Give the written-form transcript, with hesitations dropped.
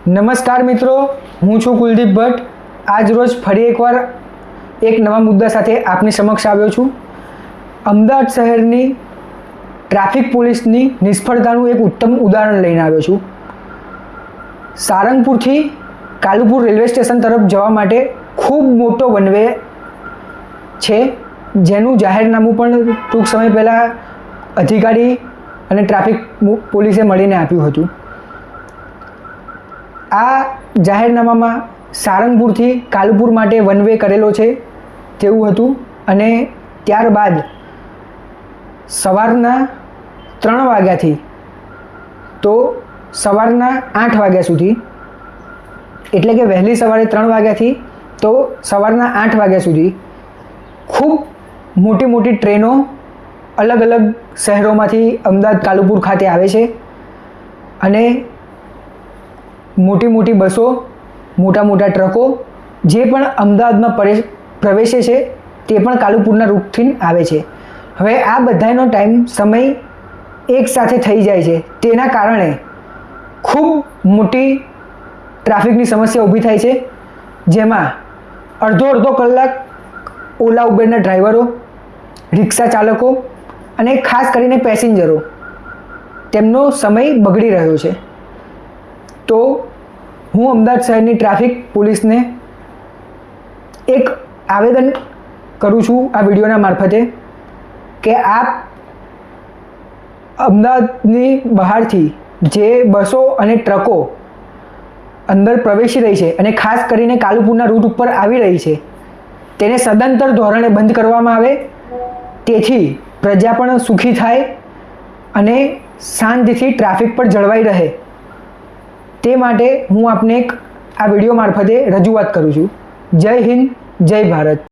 નમસ્કાર મિત્રો, હું છું કુલદીપ ભટ્ટ. આજ રોજ ફરી એકવાર એક નવા મુદ્દા સાથે આપની સમક્ષ આવ્યો છું. અમદાવાદ શહેરની ટ્રાફિક પોલીસની નિષ્ફળતાનું એક ઉત્તમ ઉદાહરણ લઈને આવ્યો છું. સારંગપુરથી કાલુપુર રેલવે સ્ટેશન તરફ જવા માટે ખૂબ મોટો વન વે છે, જેનું જાહેરનામું પણ ટૂંક સમય પહેલાં અધિકારી અને ટ્રાફિક પોલીસે મળીને આપ્યું હતું. આ જાહેરનામામાં સારંગપુરથી કાલુપુર માટે વન વે કરેલો છે તેવું હતું, અને ત્યારબાદ સવારના 3 વાગ્યાથી તો સવારના 8 વાગ્યા સુધી, એટલે કે વહેલી સવારે 3 વાગ્યાથી તો સવારના 8 વાગ્યા સુધી ખૂબ મોટી મોટી ટ્રેનો અલગ અલગ શહેરોમાંથી અમદાવાદ કાલુપુર ખાતે આવે છે, અને મોટી મોટી બસો, મોટા મોટા ટ્રકો જે પણ અમદાવાદમાં પ્રવેશે છે તે પણ કાલુપુરના રૂટથી આવે છે. હવે આ બધાનો સમય એક સાથે થઈ જાય છે, તેના કારણે ખૂબ મોટી ટ્રાફિકની સમસ્યા ઊભી થાય છે, જેમાં અડધો કલાક ઓલા ઉબેરના ડ્રાઈવરો, રિક્ષા ચાલકો અને ખાસ કરીને પેસેન્જરો તેમનો સમય બગડી રહ્યો છે. તો હું અમદાવાદ શહેરની ટ્રાફિક પોલીસને એક આવેદન કરું છું આ વિડીયોના મારફતે કે આપ અમદાવાદની બહારથી જે બસો અને ટ્રકો અંદર પ્રવેશી રહી છે અને ખાસ કરીને કાલુપુરના રૂટ ઉપર આવી રહી છે, તેને સદંતર ધોરણે બંધ કરવામાં આવે, તેથી પ્રજા પણ સુખી થાય અને શાંતિથી ટ્રાફિક પર જળવાઈ રહે. તે માટે હું આપને આ વિડીયો મારફતે રજૂઆત કરું છું. જય હિન્દ, જય ભારત.